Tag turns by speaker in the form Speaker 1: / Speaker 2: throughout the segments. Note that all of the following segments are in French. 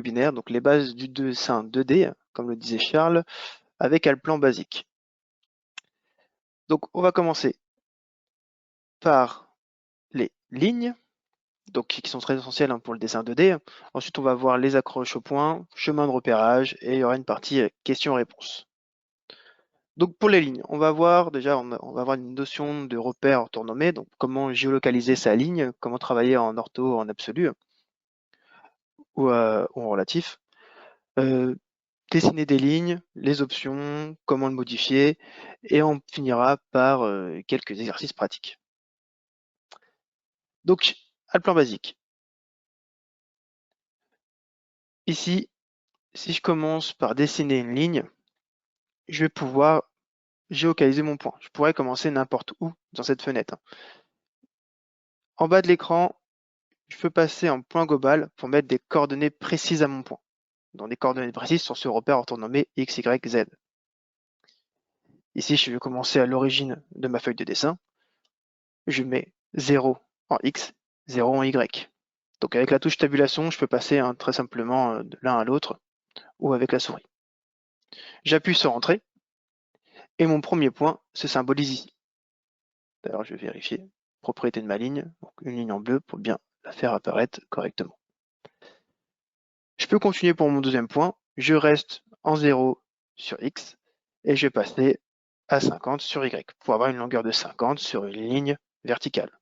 Speaker 1: Binaire, donc les bases du dessin 2D, comme le disait Charles, avec un plan basique. Donc on va commencer par les lignes, donc qui sont très essentielles pour le dessin 2D. Ensuite, on va voir les accroches au point, chemin de repérage, et il y aura une partie questions-réponses. Donc pour les lignes, on va voir déjà, on va avoir une notion de repère orthonormé, donc comment géolocaliser sa ligne, comment travailler en ortho, en absolu ou en relatif. Dessiner des lignes, les options, comment le modifier, et on finira par quelques exercices pratiques. Donc, à le plan basique. Ici, si je commence par dessiner une ligne, je vais pouvoir géolocaliser mon point. Je pourrais commencer n'importe où dans cette fenêtre. En bas de l'écran, je peux passer en point global pour mettre des coordonnées précises à mon point. Donc des coordonnées précises sur ce repère orthonormé X, Y, Z. Ici, je vais commencer à l'origine de ma feuille de dessin. Je mets 0 en X, 0 en Y. Donc avec la touche tabulation, je peux passer très simplement de l'un à l'autre ou avec la souris. J'appuie sur Entrée et mon premier point se symbolise ici. D'ailleurs, je vais vérifier propriété de ma ligne, donc une ligne en bleu pour bien la faire apparaître correctement. Je peux continuer pour mon deuxième point. Je reste en 0 sur X et je vais passer à 50 sur Y pour avoir une longueur de 50 sur une ligne verticale.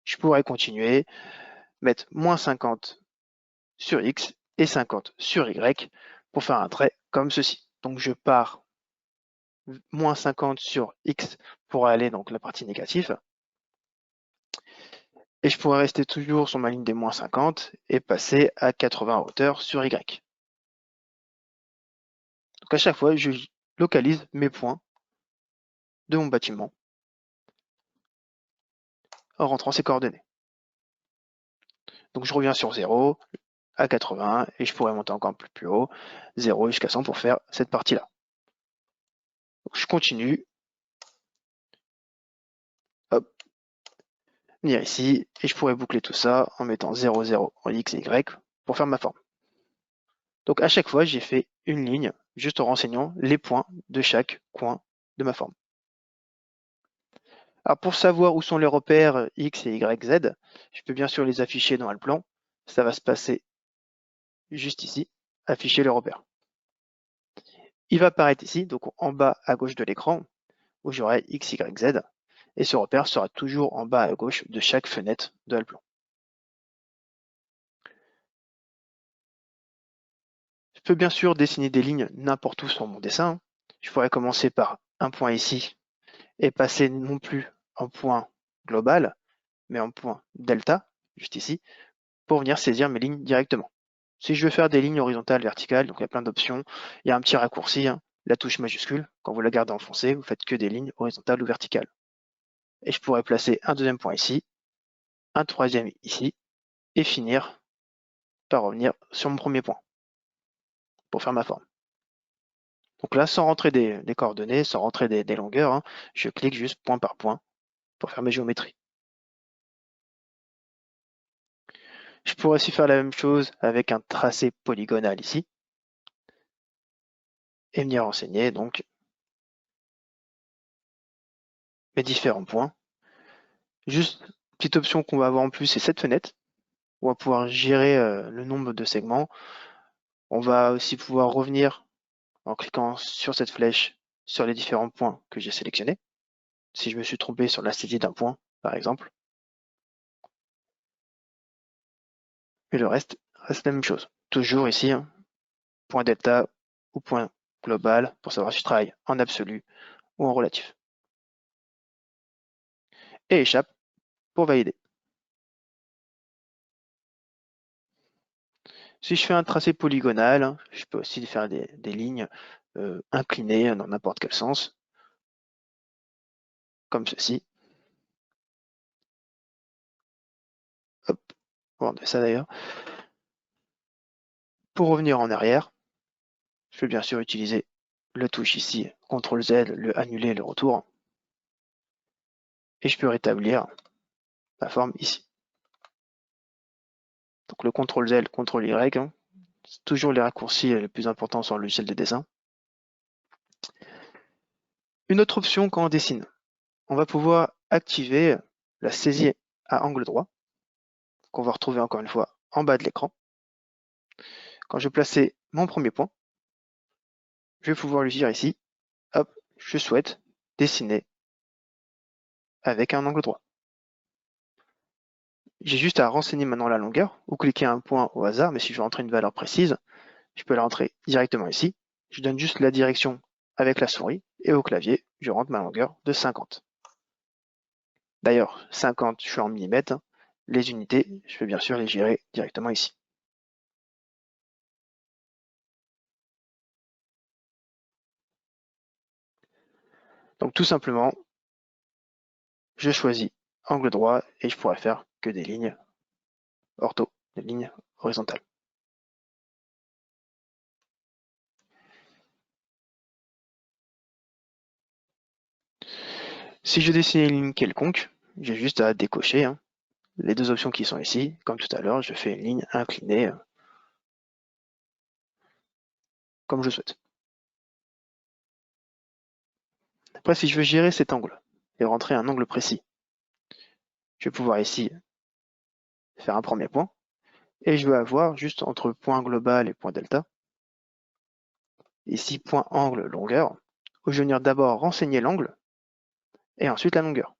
Speaker 1: Je pourrais continuer, mettre moins 50 sur X et 50 sur Y pour faire un trait comme ceci. Donc je pars moins 50 sur X pour aller donc la partie négative. Et je pourrais rester toujours sur ma ligne des moins 50 et passer à 80 en hauteur sur Y. Donc à chaque fois, je localise mes points de mon bâtiment en rentrant ces coordonnées. Donc je reviens sur 0 à 80 et je pourrais monter encore plus haut, 0 jusqu'à 100 pour faire cette partie-là. Je continue, hop, venir ici et je pourrais boucler tout ça en mettant 0, 0 en X et Y pour faire ma forme. Donc à chaque fois, j'ai fait une ligne juste en renseignant les points de chaque coin de ma forme. Alors pour savoir où sont les repères X et Y, Z, je peux bien sûr les afficher dans le plan. Ça va se passer juste ici, afficher les repères. Il va apparaître ici, donc en bas à gauche de l'écran, où j'aurai X, Y, Z, et ce repère sera toujours en bas à gauche de chaque fenêtre de le plan. Je peux bien sûr dessiner des lignes n'importe où sur mon dessin. Je pourrais commencer par un point ici et passer non plus en point global, mais en point delta, juste ici, pour venir saisir mes lignes directement. Si je veux faire des lignes horizontales, verticales, donc il y a plein d'options, il y a un petit raccourci, la touche majuscule, quand vous la gardez enfoncée, vous faites que des lignes horizontales ou verticales. Et je pourrais placer un deuxième point ici, un troisième ici, et finir par revenir sur mon premier point pour faire ma forme. Donc là, sans rentrer des coordonnées, sans rentrer des longueurs, je clique juste point par point pour faire mes géométries. Je pourrais aussi faire la même chose avec un tracé polygonal ici et venir renseigner donc mes différents points. Juste petite option qu'on va avoir en plus, c'est cette fenêtre. On va pouvoir gérer le nombre de segments. On va aussi pouvoir revenir en cliquant sur cette flèche sur les différents points que j'ai sélectionnés. Si je me suis trompé sur la saisie d'un point, par exemple. Et le reste reste la même chose. Toujours ici, point delta ou point global pour savoir si je travaille en absolu ou en relatif. Et échappe pour valider. Si je fais un tracé polygonal, je peux aussi faire des lignes inclinées dans n'importe quel sens, comme ceci. Hop, on va enlever ça d'ailleurs. Pour revenir en arrière, je peux bien sûr utiliser la touche ici, CTRL Z, le annuler, le retour. Et je peux rétablir la forme ici. Donc le CTRL Z, le CTRL Y C'est toujours les raccourcis les plus importants sur le logiciel de dessin. Une autre option quand on dessine, on va pouvoir activer la saisie à angle droit, qu'on va retrouver encore une fois en bas de l'écran. Quand je vais placer mon premier point, je vais pouvoir lui dire ici, hop, je souhaite dessiner avec un angle droit. J'ai juste à renseigner maintenant la longueur ou cliquer un point au hasard, mais si je veux entrer une valeur précise, je peux la rentrer directement ici. Je donne juste la direction avec la souris et au clavier, je rentre ma longueur de 50. D'ailleurs, 50, je suis en millimètres. Les unités, je peux bien sûr les gérer directement ici. Donc tout simplement, je choisis angle droit et je pourrais faire que des lignes ortho, des lignes horizontales. Si je dessine une ligne quelconque, j'ai juste à décocher les deux options qui sont ici. Comme tout à l'heure, je fais une ligne inclinée comme je souhaite. Après, si je veux gérer cet angle et rentrer un angle précis, je vais pouvoir ici faire un premier point et je vais avoir juste entre point global et point delta, ici point angle longueur, où je vais venir d'abord renseigner l'angle et ensuite la longueur.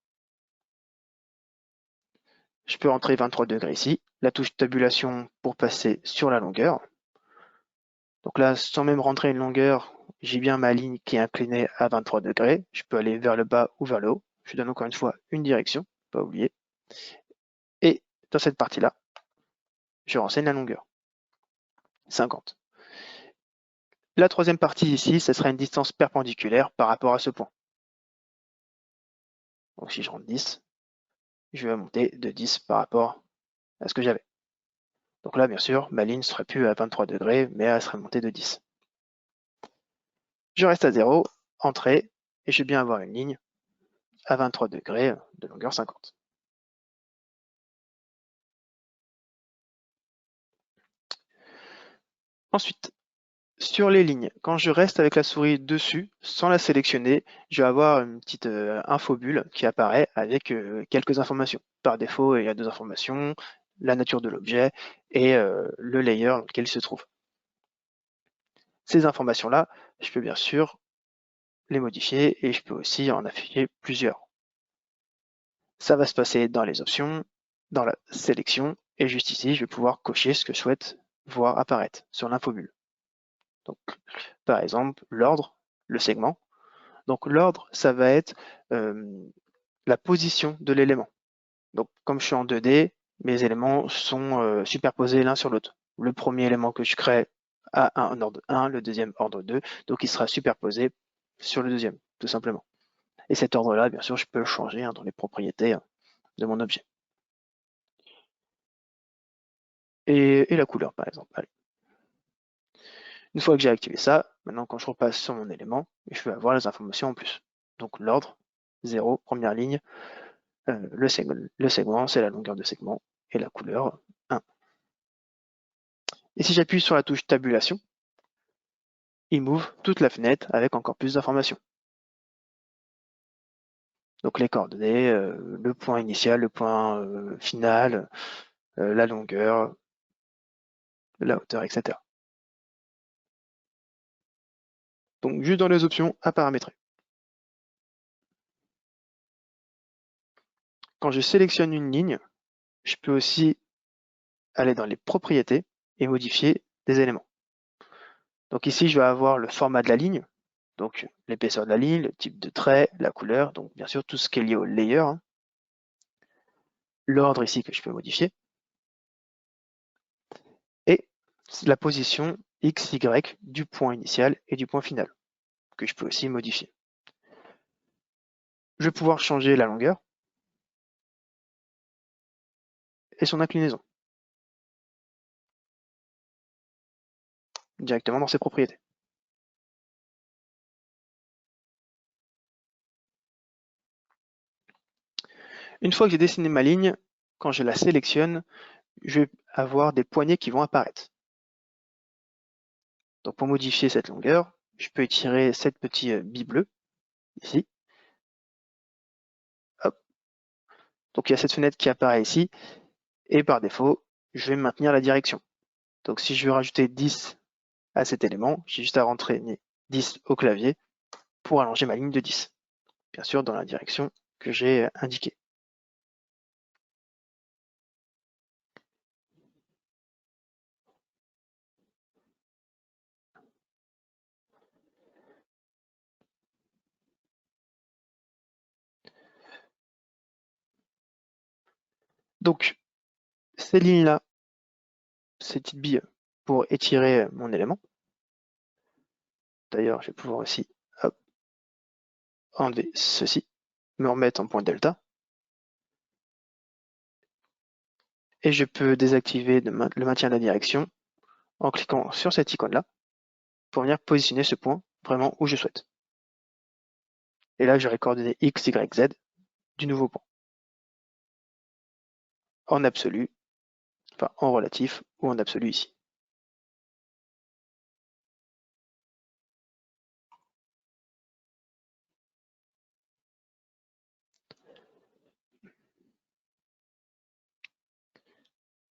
Speaker 1: Je peux rentrer 23 degrés ici, la touche tabulation pour passer sur la longueur. Donc là, sans même rentrer une longueur, j'ai bien ma ligne qui est inclinée à 23 degrés. Je peux aller vers le bas ou vers le haut. Je donne encore une fois une direction, pas oublier. Et dans cette partie-là, je renseigne la longueur, 50. La troisième partie ici, ce sera une distance perpendiculaire par rapport à ce point. Donc si je rentre 10, je vais monter de 10 par rapport à ce que j'avais. Donc là, bien sûr, ma ligne ne serait plus à 23 degrés, mais elle serait montée de 10. Je reste à 0, entrée, et je vais bien avoir une ligne à 23 degrés de longueur 50. Ensuite, sur les lignes, quand je reste avec la souris dessus, sans la sélectionner, je vais avoir une petite infobulle qui apparaît avec quelques informations. Par défaut, il y a deux informations, la nature de l'objet et le layer dans lequel il se trouve. Ces informations-là, je peux bien sûr les modifier et je peux aussi en afficher plusieurs. Ça va se passer dans les options, dans la sélection, et juste ici, je vais pouvoir cocher ce que je souhaite voir apparaître sur l'infobulle. Donc, par exemple, l'ordre, le segment. Donc l'ordre, ça va être la position de l'élément. Donc comme je suis en 2D, mes éléments sont superposés l'un sur l'autre. Le premier élément que je crée a un ordre 1, le deuxième ordre 2, donc il sera superposé sur le deuxième, tout simplement. Et cet ordre-là, bien sûr, je peux le changer dans les propriétés de mon objet. Et la couleur, par exemple. Allez. Une fois que j'ai activé ça, maintenant quand je repasse sur mon élément, je vais avoir les informations en plus. Donc l'ordre, 0, première ligne, le segment, c'est la longueur de segment, et la couleur, 1. Et si j'appuie sur la touche tabulation, il m'ouvre toute la fenêtre avec encore plus d'informations. Donc les coordonnées, le point initial, le point final, la longueur, la hauteur, etc. Donc juste dans les options à paramétrer. Quand je sélectionne une ligne, je peux aussi aller dans les propriétés et modifier des éléments. Donc ici, je vais avoir le format de la ligne, donc l'épaisseur de la ligne, le type de trait, la couleur, donc bien sûr tout ce qui est lié au layer, l'ordre ici que je peux modifier, et la position X, Y du point initial et du point final, que je peux aussi modifier. Je vais pouvoir changer la longueur et son inclinaison directement dans ses propriétés. Une fois que j'ai dessiné ma ligne, quand je la sélectionne, je vais avoir des poignées qui vont apparaître. Donc pour modifier cette longueur, je peux étirer cette petite bille bleue, ici. Hop. Donc il y a cette fenêtre qui apparaît ici, et par défaut, je vais maintenir la direction. Donc si je veux rajouter 10 à cet élément, j'ai juste à rentrer 10 au clavier pour allonger ma ligne de 10. Bien sûr, dans la direction que j'ai indiquée. Donc, ces lignes-là, ces petites billes pour étirer mon élément. D'ailleurs, je vais pouvoir aussi hop, enlever ceci, me remettre en point delta. Et je peux désactiver le maintien de la direction en cliquant sur cette icône-là pour venir positionner ce point vraiment où je souhaite. Et là, j'aurai coordonnées X, Y, Z du nouveau point. En absolu, enfin en relatif ou en absolu ici.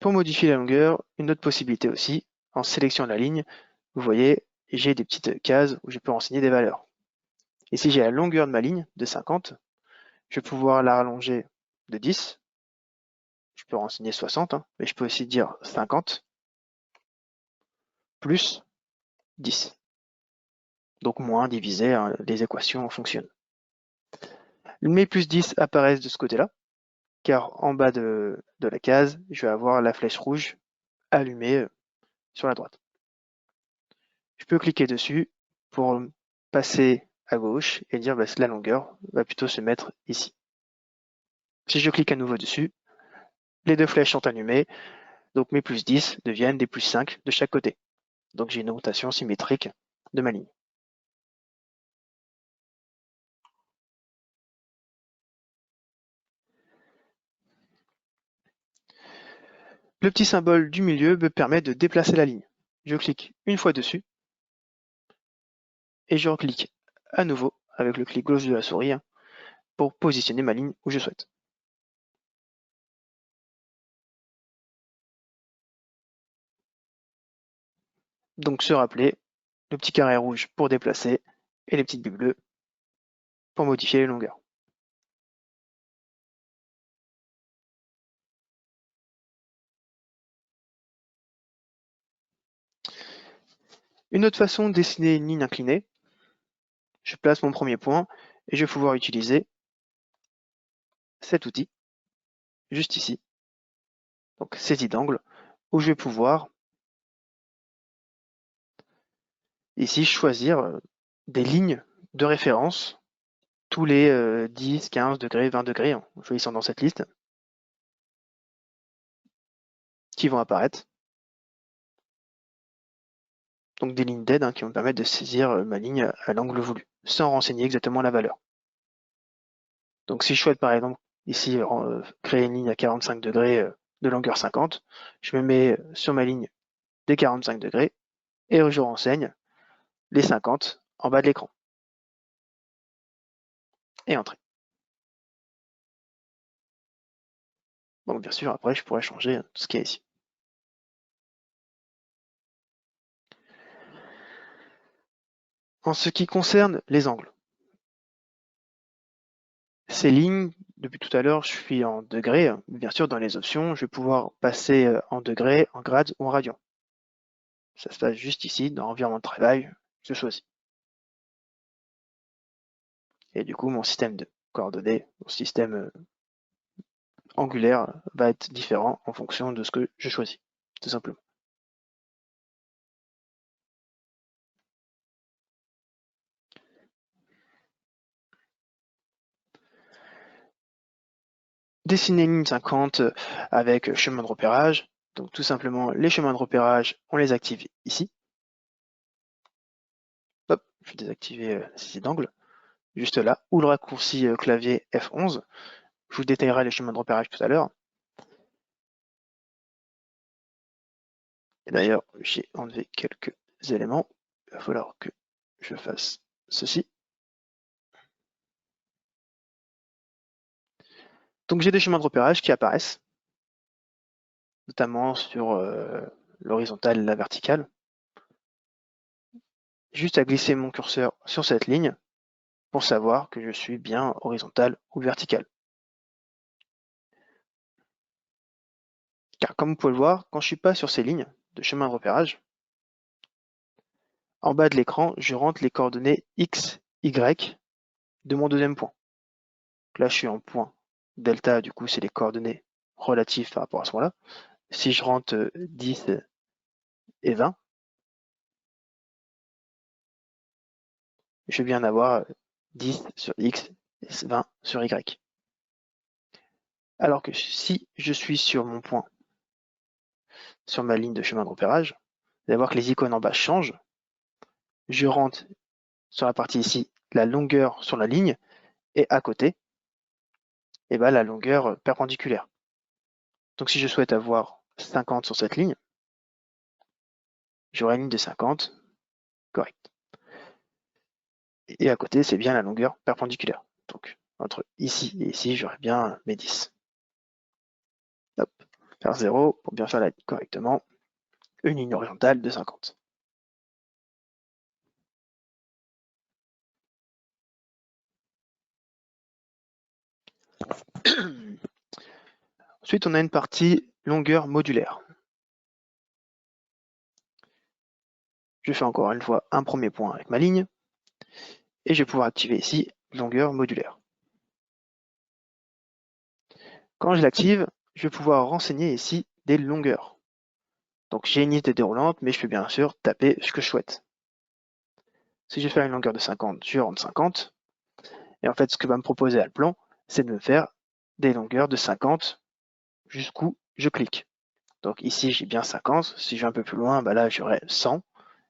Speaker 1: Pour modifier la longueur, une autre possibilité aussi, en sélectionnant la ligne, vous voyez, j'ai des petites cases où je peux renseigner des valeurs. Et si j'ai la longueur de ma ligne de 50, je vais pouvoir la rallonger de 10. Je peux renseigner 60, hein, mais je peux aussi dire 50 plus 10. Donc moins divisé, hein, les équations fonctionnent. Mes plus 10 apparaissent de ce côté-là, car en bas de la case, je vais avoir la flèche rouge allumée sur la droite. Je peux cliquer dessus pour passer à gauche et dire la longueur va plutôt se mettre ici. Si je clique à nouveau dessus, les deux flèches sont allumées, donc mes plus 10 deviennent des plus 5 de chaque côté. Donc j'ai une augmentation symétrique de ma ligne. Le petit symbole du milieu me permet de déplacer la ligne. Je clique une fois dessus et je reclique à nouveau avec le clic gauche de la souris pour positionner ma ligne où je souhaite. Donc se rappeler le petit carré rouge pour déplacer et les petites bulles bleues pour modifier les longueurs. Une autre façon de dessiner une ligne inclinée, je place mon premier point et je vais pouvoir utiliser cet outil, juste ici, donc saisie d'angle, où je vais pouvoir ici choisir des lignes de référence tous les 10, 15 degrés, 20 degrés, en choisissant dans cette liste, qui vont apparaître. Donc des lignes d'aide qui vont me permettre de saisir ma ligne à l'angle voulu, sans renseigner exactement la valeur. Donc si je souhaite par exemple ici créer une ligne à 45 degrés de longueur 50, je me mets sur ma ligne des 45 degrés et je renseigne les 50 en bas de l'écran. Et entrer. Donc bien sûr, après, je pourrais changer tout ce qu'il y a ici. En ce qui concerne les angles, ces lignes, depuis tout à l'heure, je suis en degrés. Bien sûr, dans les options, je vais pouvoir passer en degrés, en grades ou en radians. Ça se passe juste ici, dans environnement de travail, je choisis. Et du coup, mon système de coordonnées, mon système angulaire va être différent en fonction de ce que je choisis, tout simplement. Dessiner une ligne 50 avec chemin de repérage. Donc tout simplement, les chemins de repérage, on les active ici. Hop, je vais désactiver la saisie d'angle, juste là, ou le raccourci clavier F11. Je vous détaillerai les chemins de repérage tout à l'heure. Et d'ailleurs, j'ai enlevé quelques éléments falloir que je fasse ceci. Donc j'ai des chemins de repérage qui apparaissent, notamment sur l'horizontale et la verticale. Juste à glisser mon curseur sur cette ligne pour savoir que je suis bien horizontal ou vertical. Car comme vous pouvez le voir, quand je ne suis pas sur ces lignes de chemin de repérage, en bas de l'écran, je rentre les coordonnées X, Y de mon deuxième point. Donc là, je suis en point delta, du coup, c'est les coordonnées relatives par rapport à ce point-là. Si je rentre 10 et 20, je vais bien avoir 10 sur X et 20 sur Y. Alors que si je suis sur mon point, sur ma ligne de chemin de repérage, vous allez voir que les icônes en bas changent. Je rentre sur la partie ici la longueur sur la ligne et à côté, et ben, la longueur perpendiculaire. Donc si je souhaite avoir 50 sur cette ligne, j'aurai une ligne de 50, correct. Et à côté, c'est bien la longueur perpendiculaire. Donc entre ici et ici, j'aurai bien mes 10. Hop, faire 0 pour bien faire la ligne correctement. Une ligne horizontale de 50. Ensuite, on a une partie longueur modulaire. Je fais encore une fois un premier point avec ma ligne et je vais pouvoir activer ici longueur modulaire. Quand je l'active, je vais pouvoir renseigner ici des longueurs. Donc j'ai une liste déroulante, mais je peux bien sûr taper ce que je souhaite. Si je fais une longueur de 50, je rentre 50. Et en fait, ce que va me proposer Alplan, c'est de me faire des longueurs de 50 jusqu'où je clique. Donc ici, j'ai bien 50. Si je vais un peu plus loin, bah là, j'aurai 100,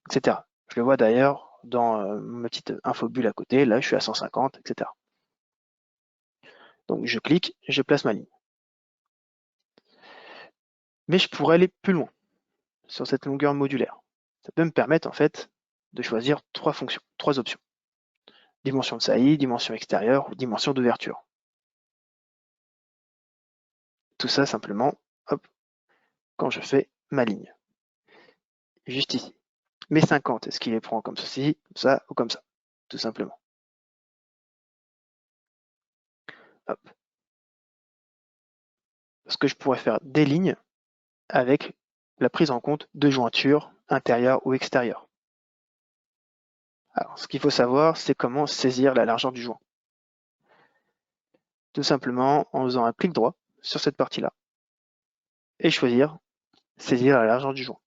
Speaker 1: etc. Je le vois d'ailleurs dans ma petite infobulle à côté. Là, je suis à 150, etc. Donc je clique, je place ma ligne. Mais je pourrais aller plus loin sur cette longueur modulaire. Ça peut me permettre en fait de choisir trois fonctions, trois options. Dimension de saillie, dimension extérieure ou dimension d'ouverture. Tout ça simplement, hop, quand je fais ma ligne. Juste ici. Mes 50, est-ce qu'il les prend comme ceci, comme ça ou comme ça? Tout simplement. Hop. Parce que je pourrais faire des lignes avec la prise en compte de jointures intérieures ou extérieures. Alors, ce qu'il faut savoir, c'est comment saisir la largeur du joint. Tout simplement en faisant un clic droit sur cette partie-là et choisir saisir la largeur du joint.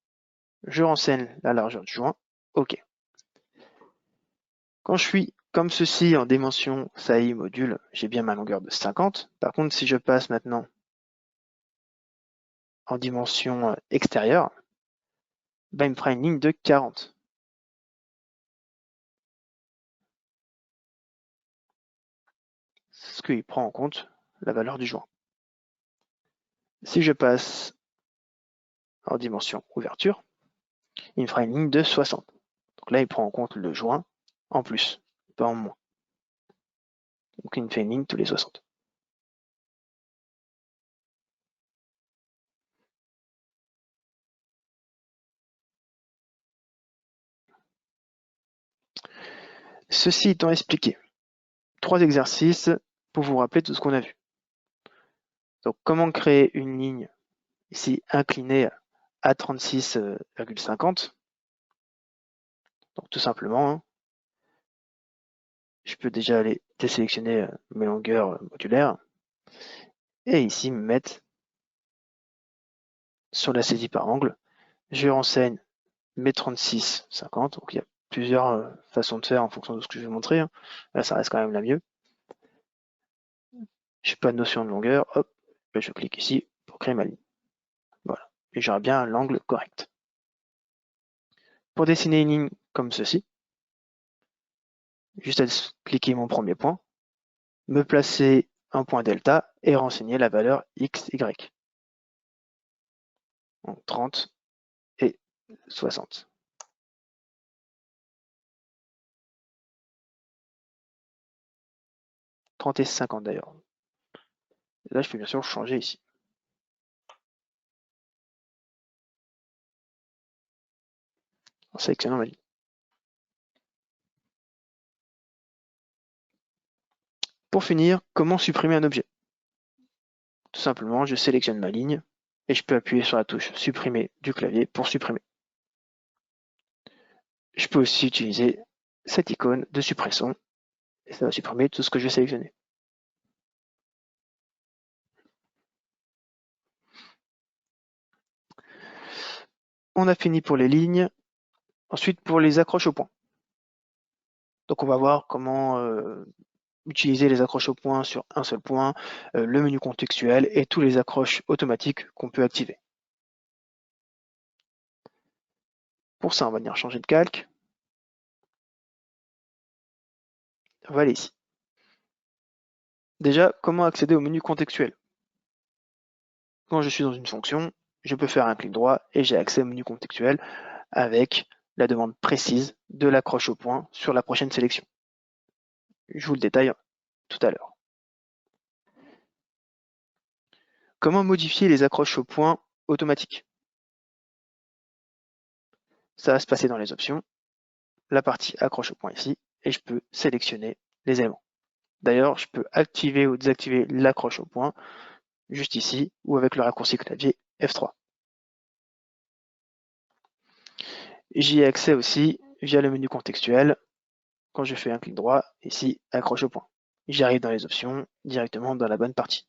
Speaker 1: Je renseigne la largeur du joint, OK. Quand je suis comme ceci en dimension saillie module, j'ai bien ma longueur de 50. Par contre, si je passe maintenant en dimension extérieure, ben, il me fera une ligne de 40. Ce qu'il prend en compte la valeur du joint. Si je passe en dimension ouverture, il me fera une ligne de 60. Donc là, il prend en compte le joint en plus, pas en moins. Donc il me fait une ligne tous les 60. Ceci étant expliqué, 3 exercices pour vous rappeler tout ce qu'on a vu. Donc comment créer une ligne ici inclinée à 36,50. Donc tout simplement, hein, je peux déjà aller désélectionner mes longueurs modulaires et ici me mettre sur la saisie par angle. Je renseigne mes 36,50. Donc il y a plusieurs façons de faire en fonction de ce que je vais montrer. Hein. Là, ça reste quand même la mieux. Je n'ai pas de notion de longueur. Hop, je clique ici pour créer ma ligne. Voilà. Et j'aurai bien l'angle correct. Pour dessiner une ligne comme ceci, juste à cliquer mon premier point, me placer un point delta et renseigner la valeur x, y. Donc 30 et 60. 30 et 50 d'ailleurs. Là, je peux bien sûr changer ici. En sélectionnant ma ligne. Pour finir, comment supprimer un objet? Tout simplement, je sélectionne ma ligne et je peux appuyer sur la touche supprimer du clavier pour supprimer. Je peux aussi utiliser cette icône de suppression et ça va supprimer tout ce que je vais sélectionner. On a fini pour les lignes. Ensuite, pour les accroches au point. Donc, on va voir comment utiliser les accroches au point sur un seul point, le menu contextuel et tous les accroches automatiques qu'on peut activer. Pour ça, on va venir changer de calque. On va aller ici. Déjà, comment accéder au menu contextuel? Quand je suis dans une fonction, je peux faire un clic droit et j'ai accès au menu contextuel avec la demande précise de l'accroche au point sur la prochaine sélection. Je vous le détaille tout à l'heure. Comment modifier les accroches au point automatiques? Ça va se passer dans les options, la partie accroche au point ici, et je peux sélectionner les éléments. D'ailleurs, je peux activer ou désactiver l'accroche au point juste ici ou avec le raccourci clavier F3. J'y ai accès aussi via le menu contextuel quand je fais un clic droit, ici, accroche au point. J'arrive dans les options, directement dans la bonne partie.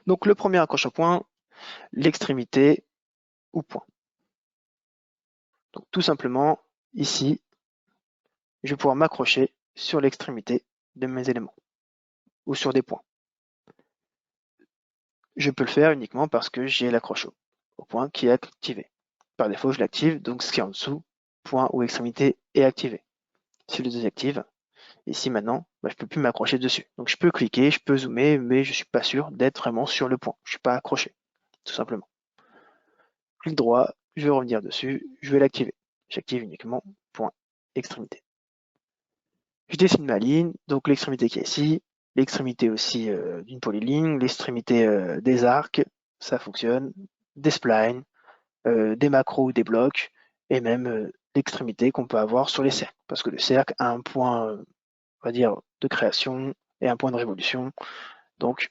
Speaker 1: Donc le premier accroche au point, l'extrémité ou point. Donc tout simplement, ici, je vais pouvoir m'accrocher sur l'extrémité de mes éléments ou sur des points. Je peux le faire uniquement parce que j'ai l'accroche au point qui est activé. Par défaut, je l'active, donc ce qui est en dessous, point ou extrémité, est activé. Si je le désactive, ici maintenant, je ne peux plus m'accrocher dessus. Donc je peux cliquer, je peux zoomer, mais je ne suis pas sûr d'être vraiment sur le point. Je ne suis pas accroché, tout simplement. Clic droit, je vais revenir dessus, je vais l'activer. J'active uniquement point, extrémité. Je dessine ma ligne, donc l'extrémité qui est ici, l'extrémité aussi d'une polyligne, l'extrémité des arcs, ça fonctionne, des splines, des macros ou des blocs, et même l'extrémité qu'on peut avoir sur les cercles, parce que le cercle a un point, on va dire, de création et un point de révolution. Donc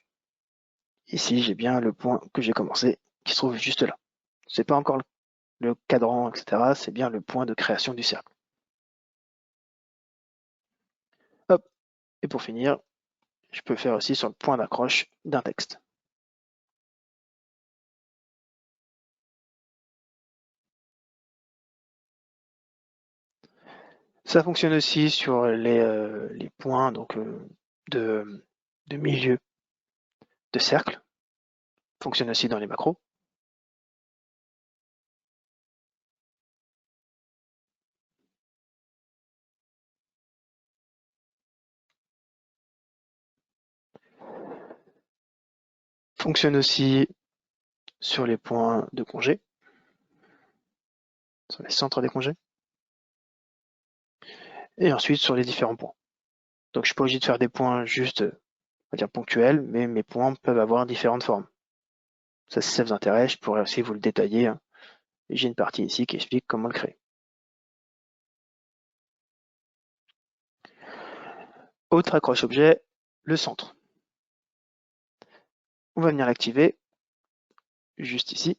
Speaker 1: ici, j'ai bien le point que j'ai commencé, qui se trouve juste là. C'est pas encore le cadran, etc. C'est bien le point de création du cercle. Hop. Et pour finir, je peux faire aussi sur le point d'accroche d'un texte. Ça fonctionne aussi sur les points donc, de milieu de cercle. Fonctionne aussi dans les macros. Fonctionne aussi sur les points de congé, sur les centres des congés. Et ensuite sur les différents points. Donc je suis pas obligé de faire des points juste, on va dire ponctuels, mais mes points peuvent avoir différentes formes. Ça, si ça vous intéresse, je pourrais aussi vous le détailler. J'ai une partie ici qui explique comment le créer. Autre accroche objet, le centre. On va venir l'activer juste ici.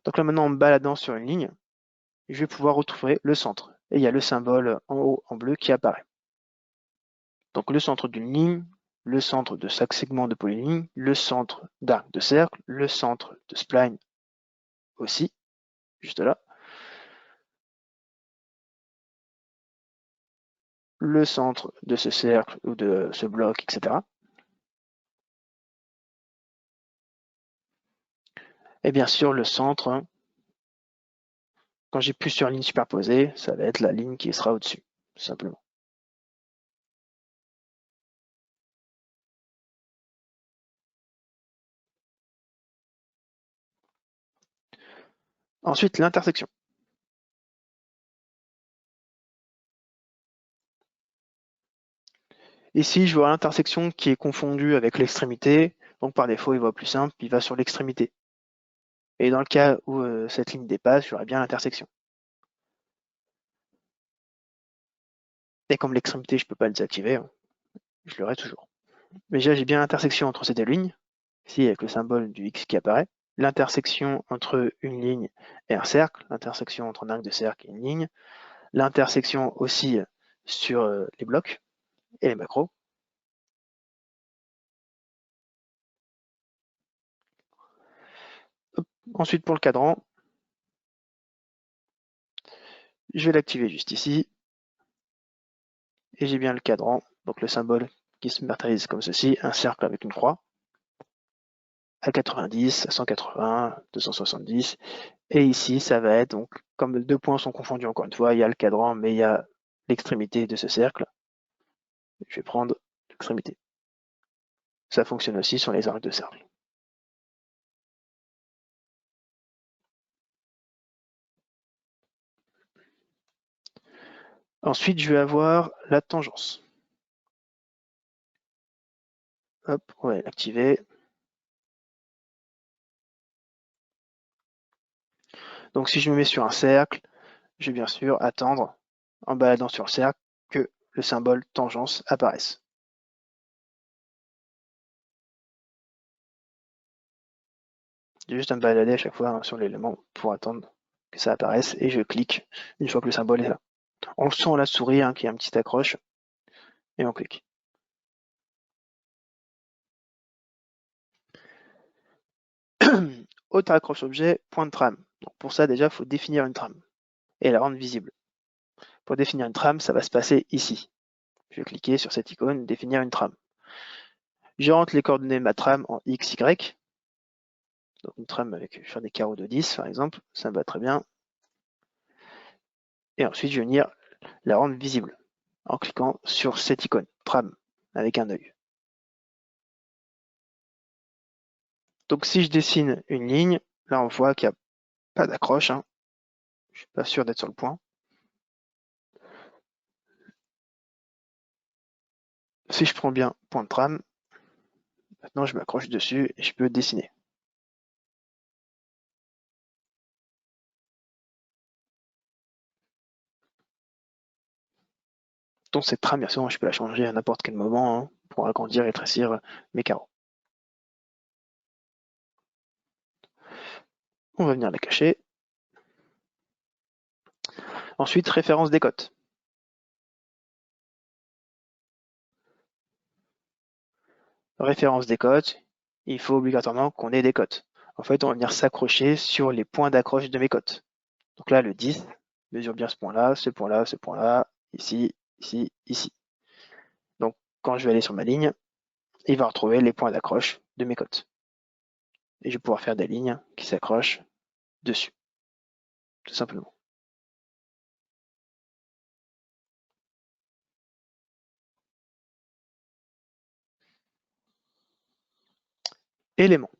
Speaker 1: Donc là maintenant en me baladant sur une ligne, je vais pouvoir retrouver le centre. Et il y a le symbole en haut en bleu qui apparaît. Donc le centre d'une ligne, le centre de chaque segment de polyligne, le centre d'arc de cercle, le centre de spline aussi, juste là. Le centre de ce cercle ou de ce bloc, etc. Et bien sûr le centre, quand j'ai plusieurs lignes superposées, ça va être la ligne qui sera au-dessus, tout simplement. Ensuite, l'intersection. Ici, je vois l'intersection qui est confondue avec l'extrémité. Donc par défaut, il va plus simple, il va sur l'extrémité. Et dans le cas où cette ligne dépasse, j'aurai bien l'intersection. Et comme l'extrémité, je ne peux pas le désactiver, je l'aurai toujours. Mais déjà, j'ai bien l'intersection entre ces deux lignes, ici avec le symbole du X qui apparaît. L'intersection entre une ligne et un cercle, l'intersection entre un arc de cercle et une ligne, l'intersection aussi sur les blocs et les macros. Ensuite, pour le cadran, je vais l'activer juste ici. Et j'ai bien le cadran, donc le symbole qui se matérialise comme ceci, un cercle avec une croix, à 90, à 180, 270. Et ici, ça va être, donc, comme les deux points sont confondus encore une fois, il y a le cadran, mais il y a l'extrémité de ce cercle. Je vais prendre l'extrémité. Ça fonctionne aussi sur les arcs de cercle. Ensuite, je vais avoir la tangence. Hop, on va l'activer. Donc si je me mets sur un cercle, je vais bien sûr attendre, en baladant sur le cercle, que le symbole tangence apparaisse. J'ai juste à me balader à chaque fois sur l'élément pour attendre que ça apparaisse et je clique une fois que le symbole est là. On sent la souris qui a un petit accroche et on clique. Autre accroche objet, point de trame. Donc pour ça déjà, il faut définir une trame et la rendre visible. Pour définir une trame, ça va se passer ici. Je vais cliquer sur cette icône, définir une trame. Je rentre les coordonnées de ma trame en X, Y. Donc une trame avec, je vais faire des carreaux de 10 par exemple, ça me va très bien. Et ensuite, je vais venir la rendre visible en cliquant sur cette icône, trame, avec un œil. Donc si je dessine une ligne, là on voit qu'il n'y a pas d'accroche. Je ne suis pas sûr d'être sur le point. Si je prends bien point de trame, maintenant je m'accroche dessus et je peux dessiner. Donc cette trame, bien sûr, je peux la changer à n'importe quel moment pour agrandir et rétrécir mes carreaux. On va venir la cacher. Ensuite, référence des cotes. Référence des cotes, il faut obligatoirement qu'on ait des cotes. En fait, on va venir s'accrocher sur les points d'accroche de mes cotes. Donc là, le 10 mesure bien ce point-là, ce point-là, ce point-là, ici, ici, ici. Donc quand je vais aller sur ma ligne, il va retrouver les points d'accroche de mes cotes. Et je vais pouvoir faire des lignes qui s'accrochent dessus, tout simplement. Éléments.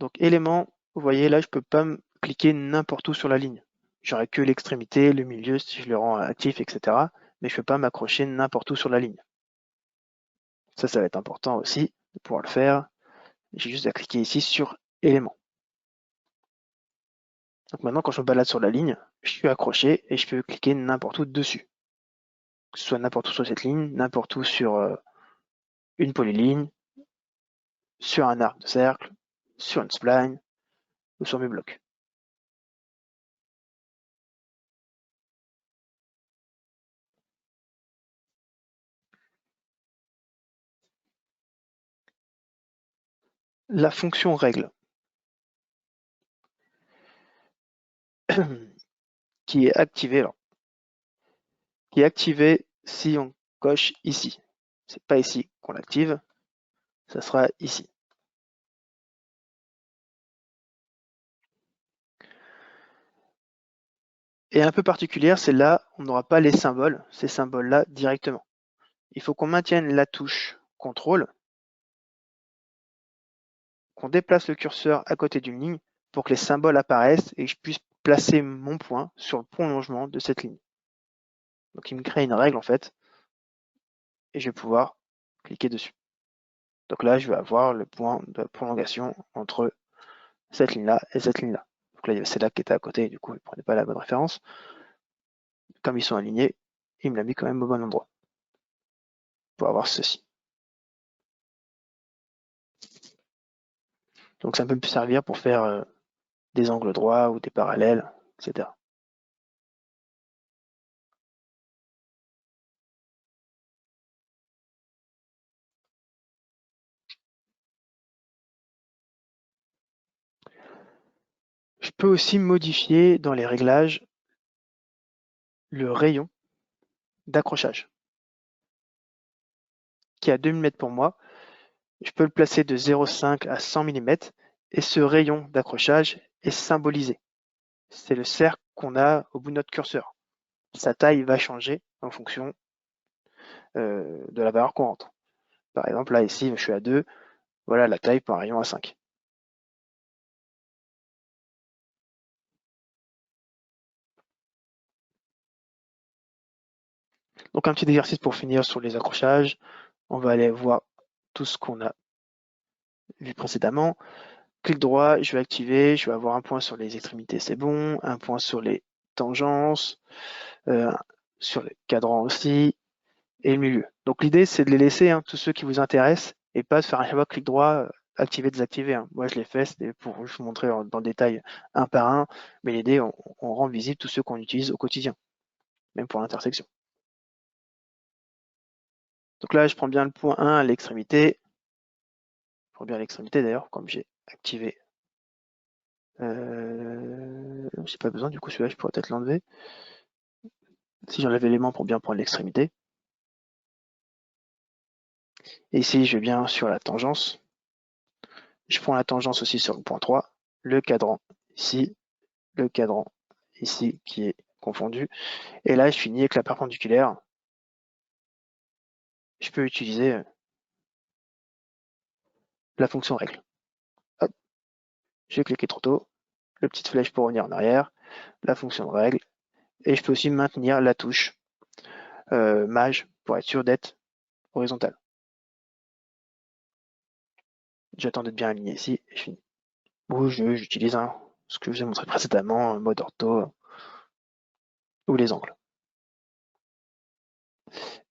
Speaker 1: Donc éléments, vous voyez là, je ne peux pas cliquer n'importe où sur la ligne. J'aurai que l'extrémité, le milieu si je le rends actif, etc. Mais je ne peux pas m'accrocher n'importe où sur la ligne. Ça va être important aussi de pouvoir le faire. J'ai juste à cliquer ici sur éléments. Donc maintenant, quand je me balade sur la ligne, je suis accroché et je peux cliquer n'importe où dessus. Que ce soit n'importe où sur cette ligne, n'importe où sur une polyligne, sur un arc de cercle, sur une spline ou sur mes blocs. La fonction règle qui est activée, alors, qui est activée si on coche ici. C'est pas ici qu'on l'active, ça sera ici. Et un peu particulière, c'est là, on n'aura pas les symboles, ces symboles-là directement. Il faut qu'on maintienne la touche CTRL, qu'on déplace le curseur à côté d'une ligne pour que les symboles apparaissent et que je puisse placer mon point sur le prolongement de cette ligne. Donc il me crée une règle en fait, et je vais pouvoir cliquer dessus. Donc là, je vais avoir le point de prolongation entre cette ligne-là et cette ligne-là. Donc là, il y avait celle-là qui était à côté, et du coup, il ne prenait pas la bonne référence. Comme ils sont alignés, il me l'a mis quand même au bon endroit pour avoir ceci. Donc ça peut me servir pour faire des angles droits ou des parallèles, etc. Je peux aussi modifier dans les réglages le rayon d'accrochage qui est à 2 mm pour moi. Je peux le placer de 0,5 à 100 mm et ce rayon d'accrochage est symbolisé. C'est le cercle qu'on a au bout de notre curseur. Sa taille va changer en fonction de la valeur qu'on rentre. Par exemple, là, ici, je suis à 2, voilà la taille pour un rayon à 5. Donc un petit exercice pour finir sur les accrochages. On va aller voir tout ce qu'on a vu précédemment. Clic droit, je vais activer, je vais avoir un point sur les extrémités, c'est bon, un point sur les tangences, sur les cadrans aussi, et le milieu. Donc l'idée, c'est de les laisser, tous ceux qui vous intéressent, et pas de faire un clic droit, activer, désactiver. Moi, je l'ai fait, c'était pour vous montrer dans le détail un par un, mais l'idée, on rend visible tous ceux qu'on utilise au quotidien, même pour l'intersection. Donc là, je prends bien le point 1 à l'extrémité. Je prends bien l'extrémité d'ailleurs, comme j'ai activé. J'ai pas besoin, du coup, celui-là, je pourrais peut-être l'enlever. Si j'enlève l'élément pour bien prendre l'extrémité. Et ici, je vais bien sur la tangence. Je prends la tangence aussi sur le point 3, le cadran ici, le cadran ici qui est confondu. Et là, je finis avec la perpendiculaire. Je peux utiliser la fonction règle. Hop, j'ai cliqué trop tôt, le petite flèche pour revenir en arrière, la fonction de règle, et je peux aussi maintenir la touche maj pour être sûr d'être horizontal. J'attends d'être bien aligné ici et je finis. Ou j'utilise ce que je vous ai montré précédemment, mode ortho ou les angles.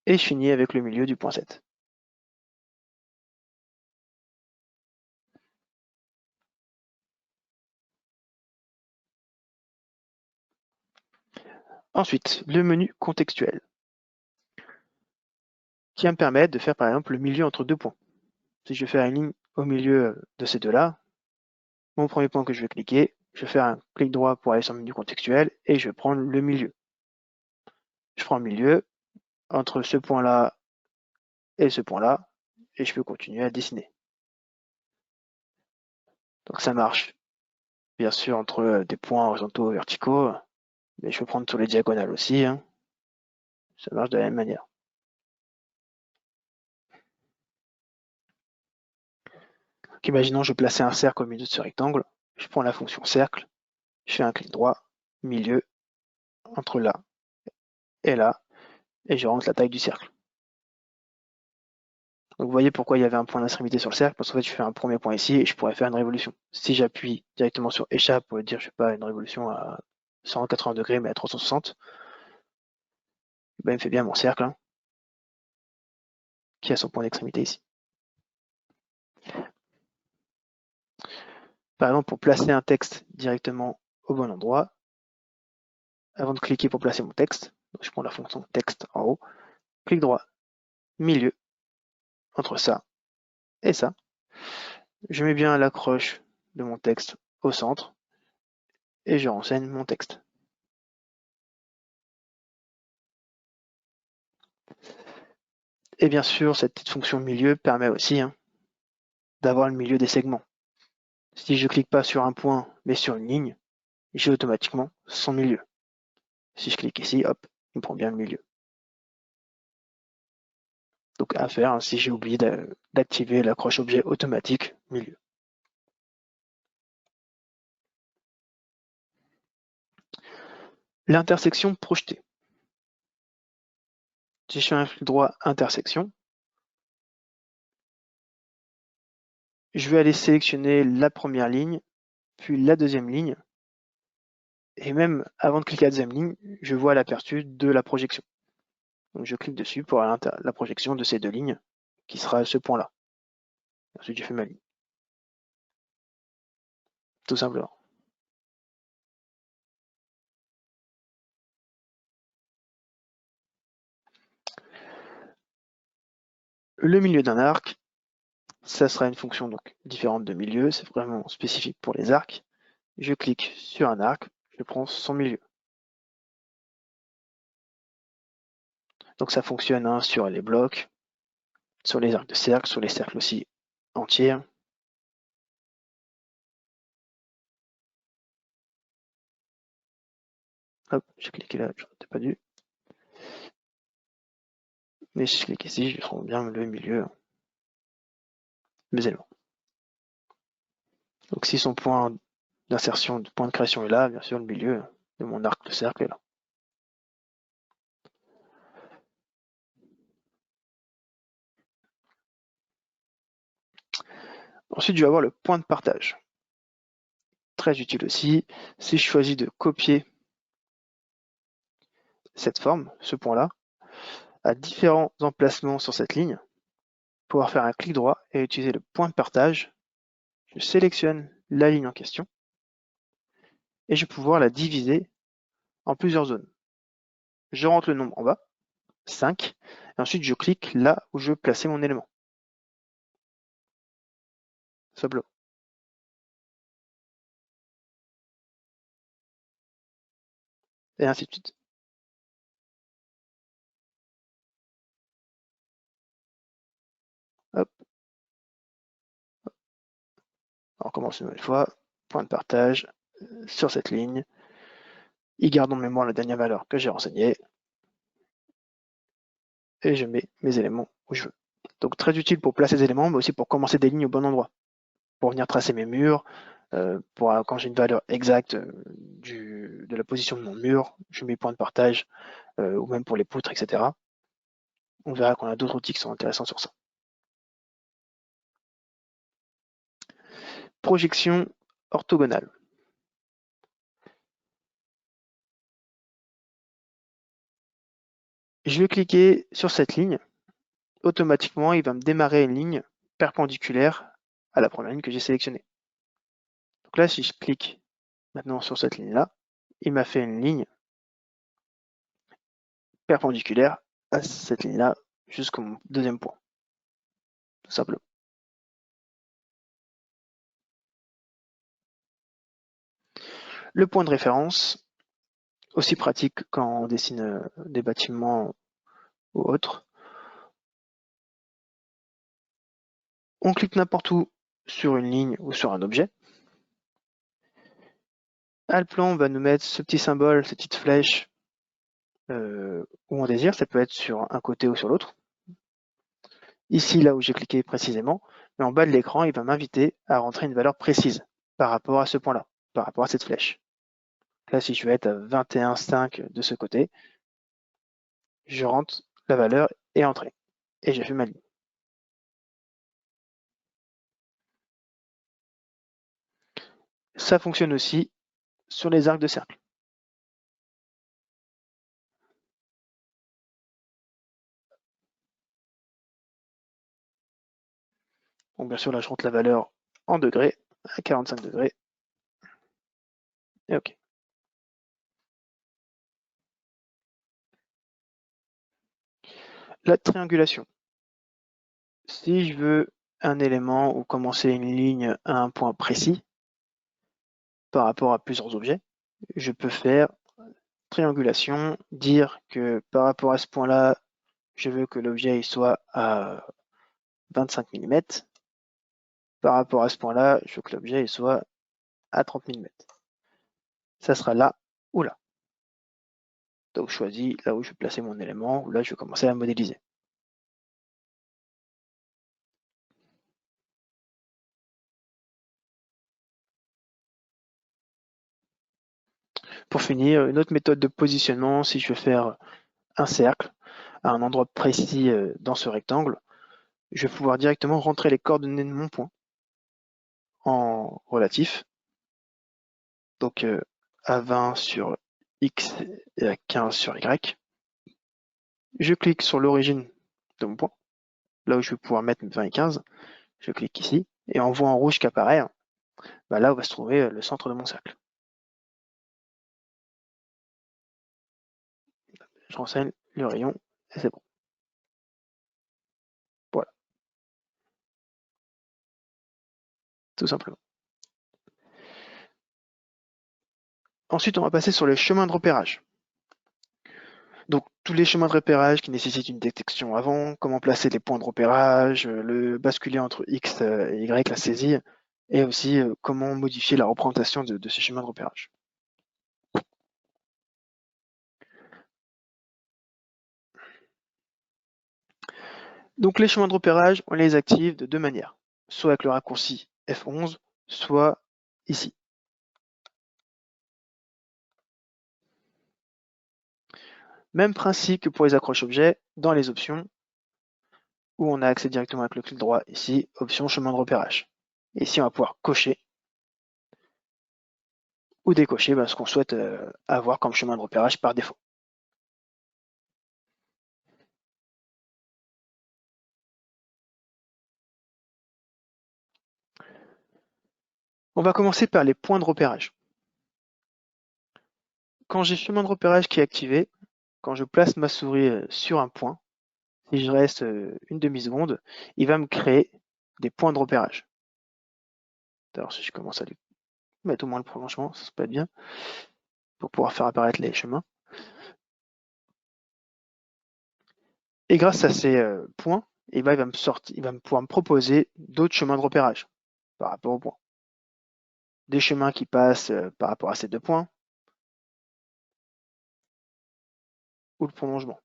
Speaker 1: Et je finis avec le milieu du point 7. Ensuite, le menu contextuel, qui va me permettre de faire par exemple le milieu entre deux points. Si je fais une ligne au milieu de ces deux-là, mon premier point que je vais cliquer, je vais faire un clic droit pour aller sur le menu contextuel et je vais prendre le milieu. Je prends le milieu entre ce point-là et ce point-là et je peux continuer à dessiner. Donc ça marche bien sûr entre des points horizontaux et verticaux, mais je peux prendre sur les diagonales aussi. Ça marche de la même manière. Donc, imaginons je plaçais un cercle au milieu de ce rectangle. Je prends la fonction cercle, je fais un clic droit, milieu, entre là et là, et je rentre la taille du cercle. Donc vous voyez pourquoi il y avait un point d'extrémité sur le cercle, parce qu'en fait je fais un premier point ici et je pourrais faire une révolution. Si j'appuie directement sur échappe pour dire, je sais pas, une révolution à 180 degrés mais à 360, ben, il me fait bien mon cercle qui a son point d'extrémité ici. Par exemple, pour placer un texte directement au bon endroit, avant de cliquer pour placer mon texte, donc je prends la fonction texte en haut, clic droit, milieu, entre ça et ça. Je mets bien l'accroche de mon texte au centre et je renseigne mon texte. Et bien sûr, cette petite fonction milieu permet aussi d'avoir le milieu des segments. Si je ne clique pas sur un point mais sur une ligne, j'ai automatiquement son milieu. Si je clique ici, hop, il me prend bien le milieu. Donc à faire si j'ai oublié d'activer l'accroche objet automatique milieu. L'intersection projetée. Si je fais un clic droit intersection, je vais aller sélectionner la première ligne, puis la deuxième ligne, et même avant de cliquer à la deuxième ligne, je vois l'aperçu de la projection. Donc je clique dessus pour la projection de ces deux lignes, qui sera ce point-là. Ensuite, je fais ma ligne. Tout simplement. Le milieu d'un arc, ça sera une fonction donc différente de milieu, c'est vraiment spécifique pour les arcs. Je clique sur un arc, je prends son milieu. Donc ça fonctionne sur les blocs, sur les arcs de cercle, sur les cercles aussi entiers. Hop, j'ai cliqué là, j'en étais pas dû. Mais si je clique ici, je trouve bien le milieu mes éléments. Donc si son point d'insertion, point de création est là, bien sûr le milieu de mon arc de cercle est là. Ensuite, je vais avoir le point de partage. Très utile aussi, si je choisis de copier cette forme, ce point-là, à différents emplacements sur cette ligne, pouvoir faire un clic droit et utiliser le point de partage. Je sélectionne la ligne en question et je vais pouvoir la diviser en plusieurs zones. Je rentre le nombre en bas, 5, et ensuite je clique là où je veux placer mon élément. Ça bloque. Et ainsi de suite. Hop. On recommence une nouvelle fois. Point de partage sur cette ligne. Il garde en mémoire la dernière valeur que j'ai renseignée. Et je mets mes éléments où je veux. Donc très utile pour placer des éléments, mais aussi pour commencer des lignes au bon endroit. Pour venir tracer mes murs, quand j'ai une valeur exacte de la position de mon mur, je mets point de partage, ou même pour les poutres, etc. On verra qu'on a d'autres outils qui sont intéressants sur ça. Projection orthogonale. Je vais cliquer sur cette ligne. Automatiquement, il va me démarrer une ligne perpendiculaire à la première ligne que j'ai sélectionnée. Donc là, si je clique maintenant sur cette ligne-là, il m'a fait une ligne perpendiculaire à cette ligne-là jusqu'au deuxième point, tout simplement. Le point de référence, aussi pratique quand on dessine des bâtiments ou autres. On clique n'importe où sur une ligne ou sur un objet. À le plan, on va nous mettre ce petit symbole, cette petite flèche où on désire. Ça peut être sur un côté ou sur l'autre. Ici, là où j'ai cliqué précisément, mais en bas de l'écran, il va m'inviter à rentrer une valeur précise par rapport à ce point-là, par rapport à cette flèche. Là, si je veux être à 21,5 de ce côté, je rentre la valeur et entrée. Et j'ai fait ma ligne. Ça fonctionne aussi sur les arcs de cercle. Donc bien sûr, là, je rentre la valeur en degrés, à 45 degrés. Et OK. La triangulation. Si je veux un élément ou commencer une ligne à un point précis par rapport à plusieurs objets, je peux faire triangulation, dire que par rapport à ce point-là, je veux que l'objet soit à 25 mm. Par rapport à ce point-là, je veux que l'objet soit à 30 mm. Ça sera là ou là. Donc je choisis là où je vais placer mon élément, ou là je vais commencer à modéliser. pour finir, une autre méthode de positionnement, si je veux faire un cercle à un endroit précis dans ce rectangle, je vais pouvoir directement rentrer les coordonnées de mon point en relatif. Donc à 20 sur X et à 15 sur Y. Je clique sur l'origine de mon point, là où je vais pouvoir mettre 20 et 15. Je clique ici, et on voit en rouge qui apparaît, là où va se trouver le centre de mon cercle. Je renseigne le rayon, et c'est bon. Voilà, tout simplement. Ensuite, on va passer sur les chemins de repérage. Donc, tous les chemins de repérage qui nécessitent une détection avant, comment placer les points de repérage, le basculer entre X et Y, la saisie, et aussi comment modifier la représentation de ces chemins de repérage. Donc, les chemins de repérage, on les active de deux manières, soit avec le raccourci F11, soit ici. Même principe que pour les accroches objets, dans les options, où on a accès directement avec le clic droit ici, option chemin de repérage. Et ici, on va pouvoir cocher ou décocher ce qu'on souhaite avoir comme chemin de repérage par défaut. On va commencer par les points de repérage. Quand j'ai chemin de repérage qui est activé, quand je place ma souris sur un point, si je reste une demi-seconde, il va me créer des points de repérage. Alors si je commence à lui mettre au moins le prolongement, ça peut être bien, pour pouvoir faire apparaître les chemins. Et grâce à ces points, il va pouvoir me proposer d'autres chemins de repérage par rapport aux points. Des chemins qui passent par rapport à ces deux points, ou le prolongement.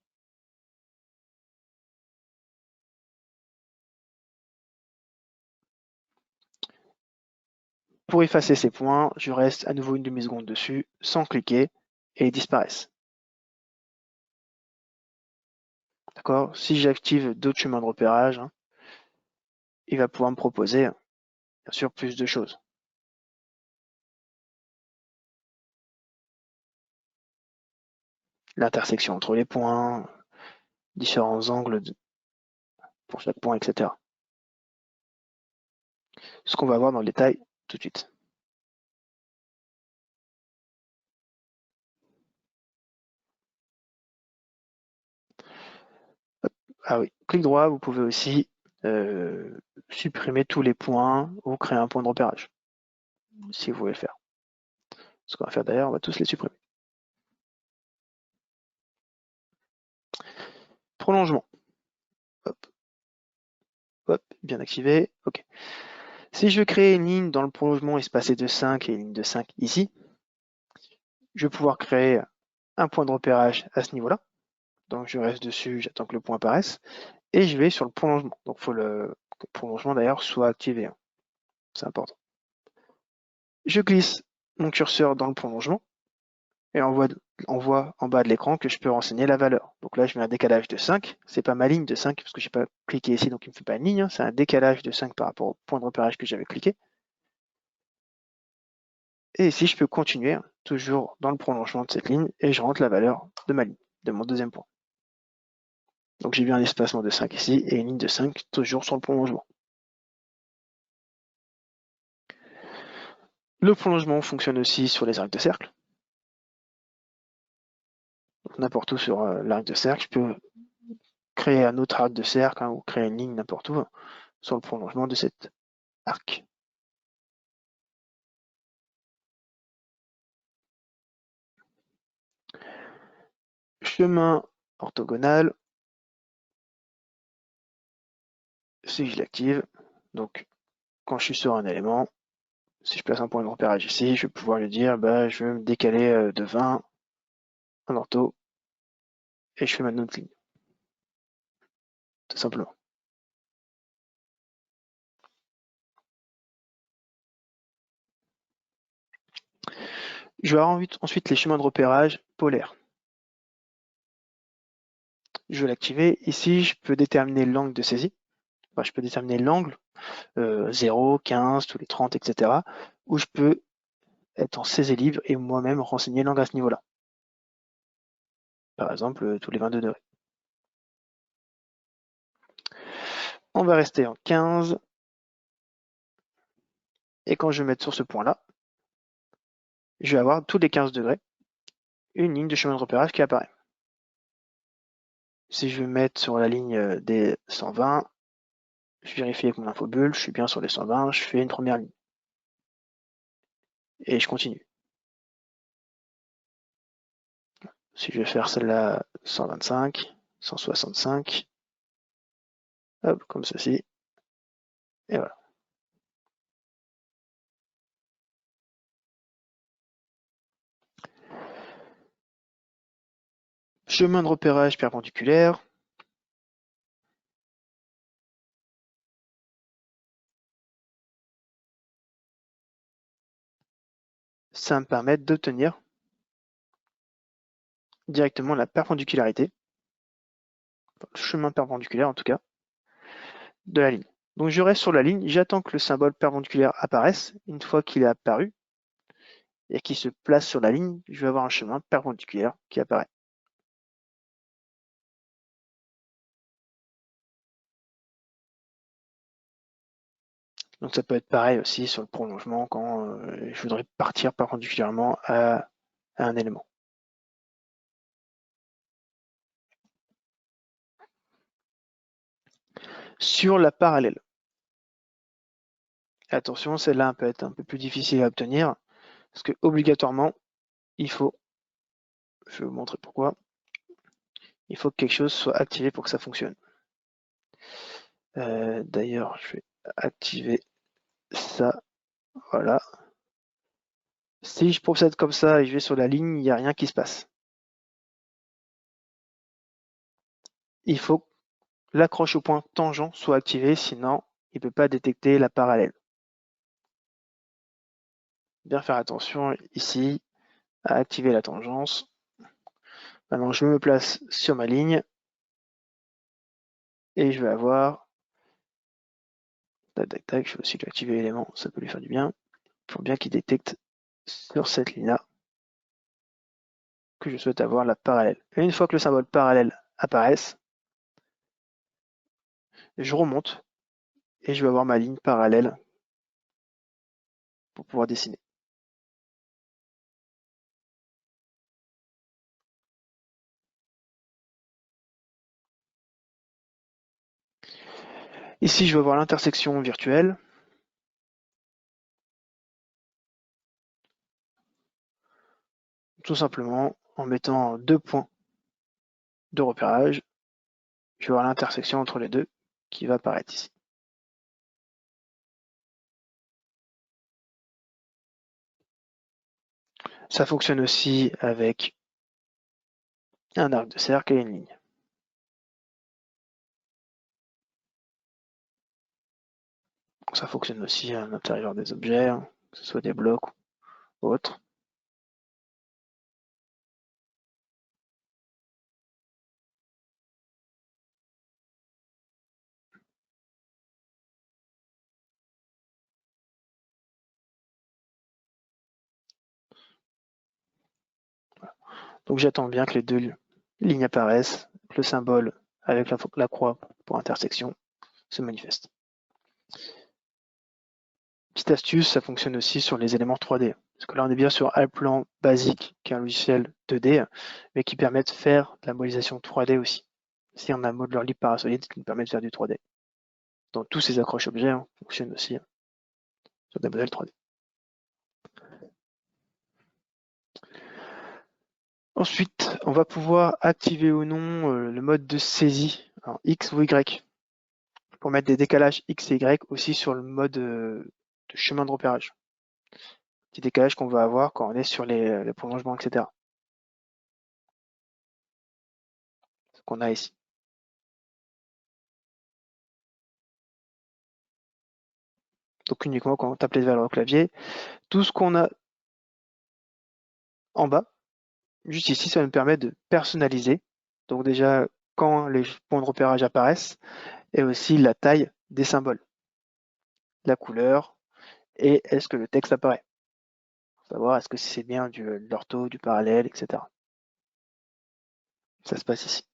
Speaker 1: Pour effacer ces points, je reste à nouveau une demi-seconde dessus, sans cliquer, et ils disparaissent. D'accord? Si j'active d'autres chemins de repérage, il va pouvoir me proposer, bien sûr, plus de choses. L'intersection entre les points, différents angles pour chaque point, etc. Ce qu'on va voir dans le détail tout de suite. Ah oui, clic droit, vous pouvez aussi supprimer tous les points ou créer un point de repérage, si vous voulez le faire. Ce qu'on va faire d'ailleurs, on va tous les supprimer. Prolongement. Hop. Hop, bien activé. OK. Si je veux créer une ligne dans le prolongement espacé de 5 et une ligne de 5 ici, je vais pouvoir créer un point de repérage à ce niveau-là. Donc je reste dessus, j'attends que le point apparaisse, et je vais sur le prolongement. Donc il faut que le prolongement d'ailleurs soit activé. C'est important. Je glisse mon curseur dans le prolongement, et on voit en bas de l'écran que je peux renseigner la valeur. Donc là, je mets un décalage de 5. C'est pas ma ligne de 5 parce que je n'ai pas cliqué ici, donc il ne me fait pas une ligne. C'est un décalage de 5 par rapport au point de repérage que j'avais cliqué. Et ici, je peux continuer toujours dans le prolongement de cette ligne et je rentre la valeur de ma ligne, de mon deuxième point. Donc j'ai bien un espacement de 5 ici et une ligne de 5 toujours sur le prolongement. Le prolongement fonctionne aussi sur les arcs de cercle. N'importe où sur l'arc de cercle, je peux créer un autre arc de cercle ou créer une ligne n'importe où sur le prolongement de cet arc. Chemin orthogonal, si je l'active, donc quand je suis sur un élément, si je place un point de repérage ici, je vais pouvoir lui dire je veux me décaler de 20 en ortho et je fais ma autre ligne. Tout simplement. Je vais avoir ensuite les chemins de repérage polaires. Je vais l'activer. Ici, je peux déterminer l'angle de saisie. Enfin, je peux déterminer l'angle 0, 15, tous les 30, etc. Où je peux être en saisie libre et moi-même renseigner l'angle à ce niveau-là. Par exemple, tous les 22 degrés. On va rester en 15. Et quand je vais mettre sur ce point-là, je vais avoir tous les 15 degrés une ligne de chemin de repérage qui apparaît. Si je vais mettre sur la ligne des 120, je vérifie avec mon infobulle, je suis bien sur les 120, je fais une première ligne. Et je continue. Si je vais faire celle-là 125, 165, hop, comme ceci, et voilà. Chemin de repérage perpendiculaire. Ça va me permettre d'obtenir directement la perpendicularité, le chemin perpendiculaire en tout cas, de la ligne. Donc je reste sur la ligne, j'attends que le symbole perpendiculaire apparaisse. Une fois qu'il est apparu et qu'il se place sur la ligne, je vais avoir un chemin perpendiculaire qui apparaît. Donc ça peut être pareil aussi sur le prolongement quand je voudrais partir perpendiculairement à un élément. Sur la parallèle. Attention, celle-là peut être un peu plus difficile à obtenir parce que obligatoirement, il faut, je vais vous montrer pourquoi, il faut que quelque chose soit activé pour que ça fonctionne. D'ailleurs, je vais activer ça, voilà. Si je procède comme ça et je vais sur la ligne, il n'y a rien qui se passe. Il faut que l'accroche au point tangent soit activée, sinon il ne peut pas détecter la parallèle. Bien faire attention ici à activer la tangence. Maintenant, je me place sur ma ligne et je vais avoir, tac, tac, tac, je vais aussi lui activer l'élément, ça peut lui faire du bien. Il faut bien qu'il détecte sur cette ligne-là que je souhaite avoir la parallèle. Et une fois que le symbole parallèle apparaisse, je remonte et je vais avoir ma ligne parallèle pour pouvoir dessiner. Ici, je vais avoir l'intersection virtuelle. Tout simplement en mettant deux points de repérage, je vais avoir l'intersection entre les deux qui va apparaître ici. Ça fonctionne aussi avec un arc de cercle et une ligne. Ça fonctionne aussi à l'intérieur des objets, que ce soit des blocs ou autres. Donc j'attends bien que les deux lignes apparaissent, que le symbole avec la croix pour intersection se manifeste. Petite astuce, ça fonctionne aussi sur les éléments 3D. Parce que là, on est bien sur Allplan Basic, qui est un logiciel 2D, mais qui permet de faire de la modélisation 3D aussi. Si on a un Modeler Libre Parasolid qui nous permet de faire du 3D. Donc tous ces accroches objets fonctionnent aussi sur des modèles 3D. Ensuite, on va pouvoir activer ou non le mode de saisie, alors X ou Y, pour mettre des décalages X et Y aussi sur le mode de chemin de repérage. Petit décalage qu'on va avoir quand on est sur les prolongements, etc. Ce qu'on a ici. Donc uniquement quand on tape les valeurs au clavier. Tout ce qu'on a En bas, juste ici, ça me permet de personnaliser. Donc déjà, quand les points de repérage apparaissent, et aussi la taille des symboles, la couleur, et est-ce que le texte apparaît. Pour savoir est-ce que c'est bien de l'ortho, du parallèle, etc. Ça se passe ici.